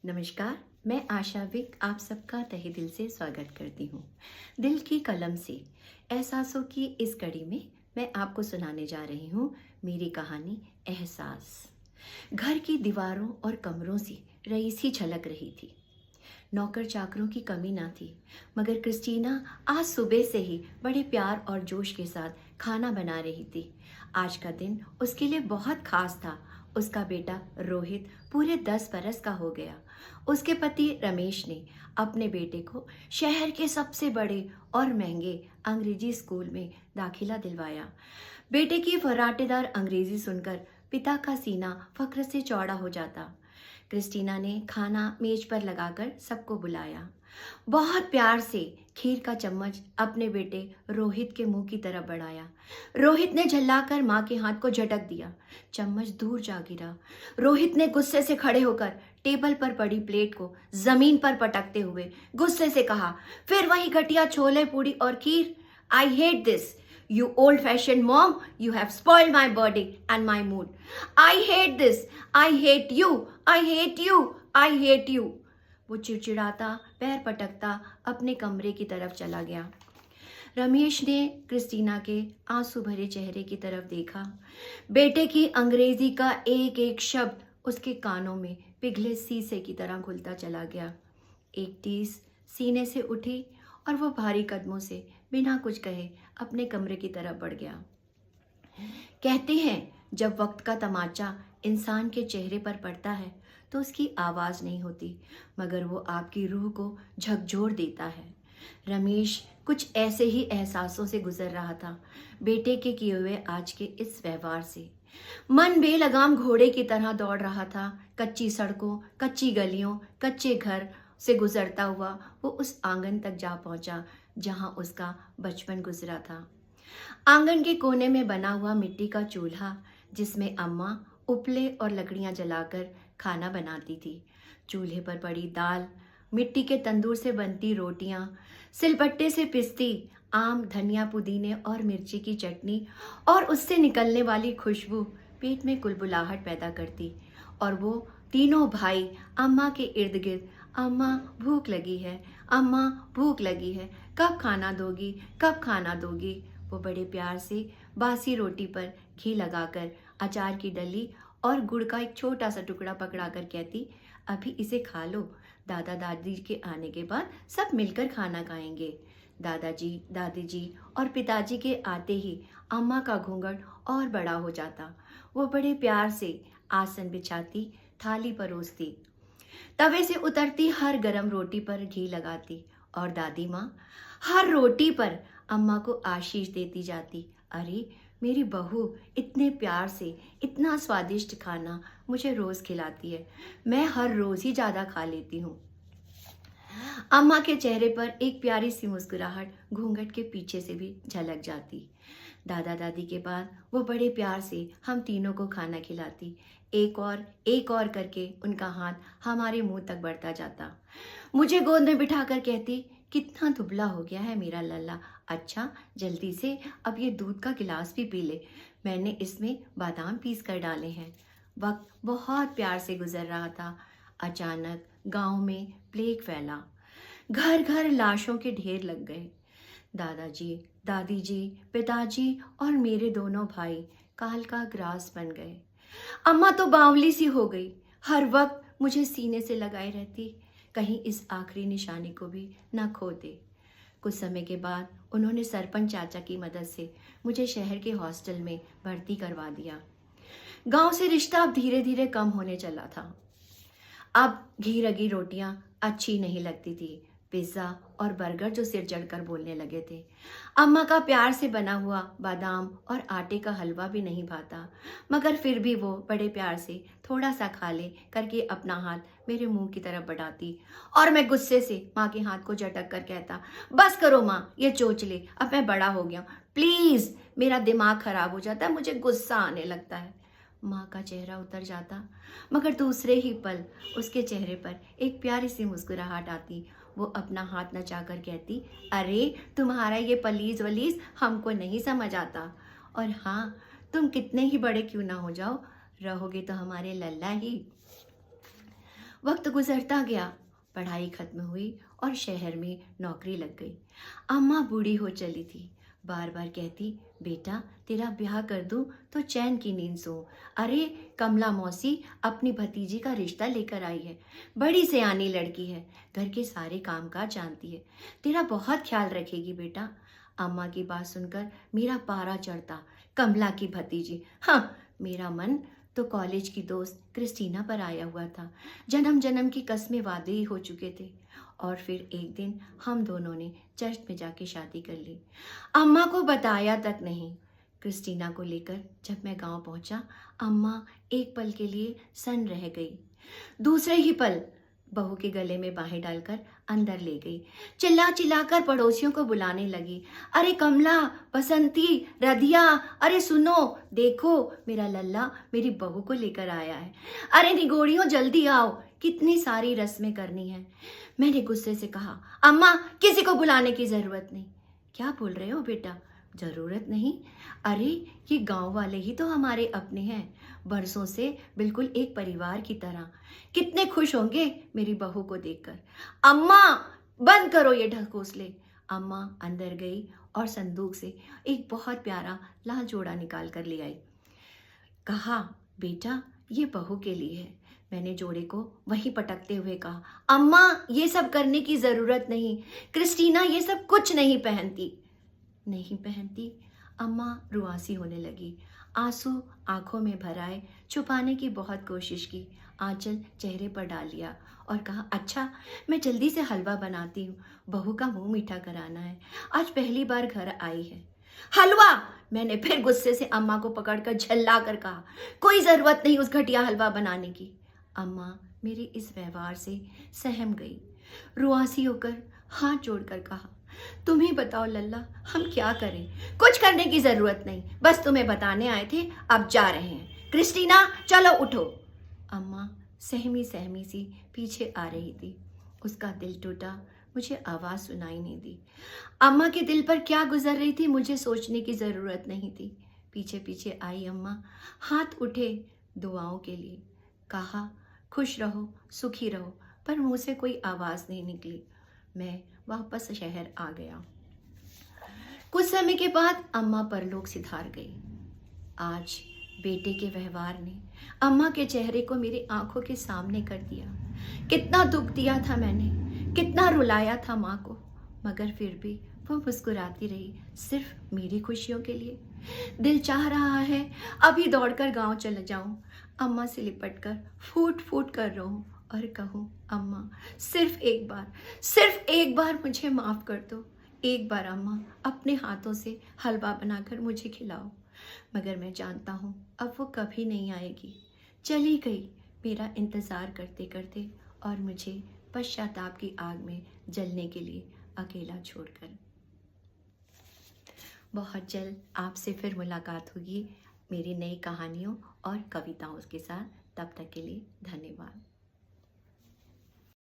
नमस्कार। मैं आशा विक आप सबका तहे दिल से स्वागत करती हूँ। दिल की कलम से एहसासों की इस कड़ी में मैं आपको सुनाने जा रही हूँ मेरी कहानी एहसास। घर की दीवारों और कमरों से रईसी छलक रही थी। नौकर चाकरों की कमी ना थी, मगर क्रिस्टीना आज सुबह से ही बड़े प्यार और जोश के साथ खाना बना रही थी। आज का दिन उसके लिए बहुत खास था। उसका बेटा रोहित पूरे 10 बरस का हो गया। उसके पति रमेश ने अपने बेटे को शहर के सबसे बड़े और महंगे अंग्रेजी स्कूल में दाखिला दिलवाया। बेटे की फर्राटेदार अंग्रेजी सुनकर पिता का सीना फख्र से चौड़ा हो जाता। क्रिस्टीना ने खाना मेज पर लगाकर सबको बुलाया। बहुत प्यार से खीर का चम्मच अपने बेटे रोहित के मुंह की तरफ बढ़ाया। रोहित ने झल्लाकर मां के हाथ को झटक दिया। चम्मच दूर जा गिरा। रोहित ने गुस्से से खड़े होकर टेबल पर पड़ी प्लेट को जमीन पर पटकते हुए गुस्से से कहा, फिर वही घटिया छोले पूड़ी और खीर। I hate this. You old fashioned mom, you have spoiled my body and my mood. I hate this. I hate you. I hate you. I hate you. वो चिड़चिड़ाता पैर पटकता अपने कमरे की तरफ चला गया। रमेश ने क्रिस्टीना के आंसू भरे चेहरे की तरफ देखा। बेटे की अंग्रेजी का एक एक शब्द उसके कानों में पिघले शीशे की तरह घुलता चला गया। एक टीस सीने से उठी और वो भारी कदमों से बिना कुछ कहे अपने कमरे की तरफ बढ़ गया। कहते हैं जब वक्त का तमाचा इंसान के चेहरे पर पड़ता है तो उसकी आवाज़ नहीं होती, मगर वो आपकी रूह को झकझोर देता है। रमेश कुछ ऐसे ही एहसासों से गुजर रहा था। बेटे के किए हुए आज के इस व्यवहार से मन बेलगाम घोड़े की तरह दौड़ रहा था। कच्ची सड़कों, कच्ची गलियों, कच्चे घर से गुजरता हुआ वो उस आंगन तक जा पहुंचा जहां उसका बचपन गुजरा था। आंगन के कोने में बना हुआ मिट्टी का चूल्हा, जिसमें अम्मा उपले और लकड़ियां जलाकर खाना बनाती थी। चूल्हे पर पड़ी दाल, मिट्टी के तंदूर से बनती रोटियां, सिलबट्टे से पिसती आम, धनिया, पुदीने और मिर्ची की चटनी और उससे निकलने वाली खुशबू पेट में कुलबुलाहट पैदा करती। और वो तीनों भाई अम्मा के इर्द गिर्द, अम्मा भूख लगी है, अम्मा भूख लगी है, कब खाना दोगी, कब खाना दोगी। वो बड़े प्यार से बासी रोटी पर घी लगाकर अचार की डली और गुड़ का एक छोटा सा टुकड़ा पकड़ाकर कहती, अभी इसे खा लो, दादा दादी के आने के बाद सब मिलकर खाना खाएंगे। दादाजी, दादी जी और पिताजी के आते ही अम्मा का घूंघट और बड़ा हो जाता। वो बड़े प्यार से आसन बिछाती, थाली परोसती, तवे से उतरती हर गरम रोटी पर घी लगाती और दादी माँ हर रोटी पर अम्मा को आशीष देती जाती। अरे मेरी बहू इतने प्यार से इतना स्वादिष्ट खाना मुझे रोज खिलाती है, मैं हर रोज ही ज़्यादा खा लेती हूँ। अम्मा के चेहरे पर एक प्यारी सी मुस्कुराहट घूंघट के पीछे से भी झलक जाती। दादा दादी के बाद वो बड़े प्यार से हम तीनों को खाना खिलाती। एक और करके उनका हाथ हमारे मुंह तक बढ़ता जाता। मुझे गोद में बिठाकर कहती, कितना दुबला हो गया है मेरा लल्ला। अच्छा जल्दी से अब ये दूध का गिलास भी पी ले, मैंने इसमें बादाम पीस कर डाले हैं। वक्त बहुत प्यार से गुजर रहा था। अचानक गांव में प्लेग फैला। घर घर लाशों के ढेर लग गए। दादाजी, दादी जी, पिताजी और मेरे दोनों भाई काल का ग्रास बन गए। अम्मा तो बावली सी हो गई, हर वक्त मुझे सीने से लगाए रहती, कहीं इस आखिरी निशानी को भी ना खो दे। कुछ समय के बाद उन्होंने सरपंच चाचा की मदद से मुझे शहर के हॉस्टल में भर्ती करवा दिया। गांव से रिश्ता अब धीरे धीरे कम होने चला था। अब घी रगी रोटियां अच्छी नहीं लगती थी। पिज्ज़ा और बर्गर जो सिर चढ़कर बोलने लगे थे। अम्मा का प्यार से बना हुआ बादाम और आटे का हलवा भी नहीं भाता, मगर फिर भी वो बड़े प्यार से थोड़ा सा खा ले करके अपना हाथ मेरे मुंह की तरफ बढ़ाती और मैं गुस्से से माँ के हाथ को झटक कर कहता, बस करो माँ, ये चोचले, अब मैं बड़ा हो गया, प्लीज़। मेरा दिमाग खराब हो जाता है, मुझे गुस्सा आने लगता है। माँ का चेहरा उतर जाता, मगर दूसरे ही पल उसके चेहरे पर एक प्यारी सी मुस्कुराहट आती। वो अपना हाथ नचाकर कहती, अरे तुम्हारा ये पलीज वलीज हमको नहीं समझ आता, और हाँ तुम कितने ही बड़े क्यों ना हो जाओ, रहोगे तो हमारे लल्ला ही। वक्त गुजरता गया, पढ़ाई खत्म हुई और शहर में नौकरी लग गई। अम्मा बूढ़ी हो चली थी, बार बार कहती, बेटा तेरा ब्याह कर दूं तो चैन की नींद सो। अरे कमला मौसी अपनी भतीजी का रिश्ता लेकर आई है, बड़ी सयानी लड़की है, घर के सारे कामकाज जानती है, तेरा बहुत ख्याल रखेगी बेटा। अम्मा की बात सुनकर मेरा पारा चढ़ता, कमला की भतीजी, हाँ मेरा मन तो कॉलेज की दोस्त क्रिस्टीना पर आया हुआ था। जन्म जन्म की कस्में वादे ही हो चुके थे और फिर एक दिन हम दोनों ने चर्च में जाके शादी कर ली। अम्मा को बताया तक नहीं। क्रिस्टीना को लेकर जब मैं गांव पहुंचा, अम्मा एक पल के लिए सन्न रह गई। दूसरे ही पल बहू के गले में बाहें डालकर अंदर ले गई। चिल्ला चिल्लाकर पड़ोसियों को बुलाने लगी, अरे कमला, बसंती, रधिया, अरे सुनो, देखो मेरा लल्ला मेरी बहू को लेकर आया है। अरे निगोड़ियों जल्दी आओ, कितनी सारी रस्में करनी है। मैंने गुस्से से कहा, अम्मा किसी को बुलाने की जरूरत नहीं। क्या बोल रहे हो बेटा, जरूरत नहीं? अरे ये गांव वाले ही तो हमारे अपने हैं, बरसों से बिल्कुल एक परिवार की तरह। कितने खुश होंगे मेरी बहू को देखकर। अम्मा बंद करो ये ढकोसले। अम्मा अंदर गई और संदूक से एक बहुत प्यारा लाल जोड़ा निकाल कर ले आई। कहा, बेटा ये बहू के लिए है। मैंने जोड़े को वहीं पटकते हुए कहा, अम्मा ये सब करने की जरूरत नहीं, क्रिस्टीना ये सब कुछ नहीं पहनती। नहीं पहनती? अम्मा रुआसी होने लगी। आंसू आंखों में भर आए, छुपाने की बहुत कोशिश की, आंचल चेहरे पर डाल लिया और कहा, अच्छा मैं जल्दी से हलवा बनाती हूँ, बहू का मुंह मीठा कराना है, आज पहली बार घर आई है। हलवा! मैंने फिर गुस्से से अम्मा को पकड़कर झल्ला कर कहा, कोई जरूरत नहीं उस घटिया हलवा बनाने की। अम्मा मेरे इस व्यवहार से सहम गई, रुआसी होकर हाथ जोड़कर कहा, तुम ही बताओ लल्ला, हम क्या करें? कुछ करने की जरूरत नहीं, बस तुम्हें बताने आए थे, अब जा रहे हैं। क्रिस्टीना चलो उठो। अम्मा सहमी सहमी सी पीछे आ रही थी, उसका दिल टूटा, मुझे आवाज सुनाई नहीं दी। अम्मा के दिल पर क्या गुजर रही थी मुझे सोचने की जरूरत नहीं थी। पीछे पीछे आई अम्मा, हाथ उठे दुआओं के लिए, कहा, खुश रहो सुखी रहो, पर मुंह से कोई आवाज नहीं निकली। मैं वापस शहर आ गया। कुछ समय के बाद अम्मा परलोक सिधार गई। आज बेटे के व्यवहार ने अम्मा के चेहरे को मेरी आंखों के सामने कर दिया। कितना दुख दिया था मैंने, कितना रुलाया था माँ को, मगर फिर भी वो मुस्कुराती रही, सिर्फ मेरी खुशियों के लिए। दिल चाह रहा है अभी दौड़कर गांव चले जाऊं, अम्मा से लिपटकर फूट फूट कर रहूं और कहूं, अम्मा सिर्फ एक बार मुझे माफ कर दो, एक बार अम्मा अपने हाथों से हलवा बनाकर मुझे खिलाओ। मगर मैं जानता हूँ अब वो कभी नहीं आएगी, चली गई मेरा इंतज़ार करते करते और मुझे पश्चाताप की आग में जलने के लिए अकेला छोड़कर। बहुत जल्द आपसे फिर मुलाकात होगी मेरी नई कहानियों और कविताओं के साथ। तब तक के लिए धन्यवाद।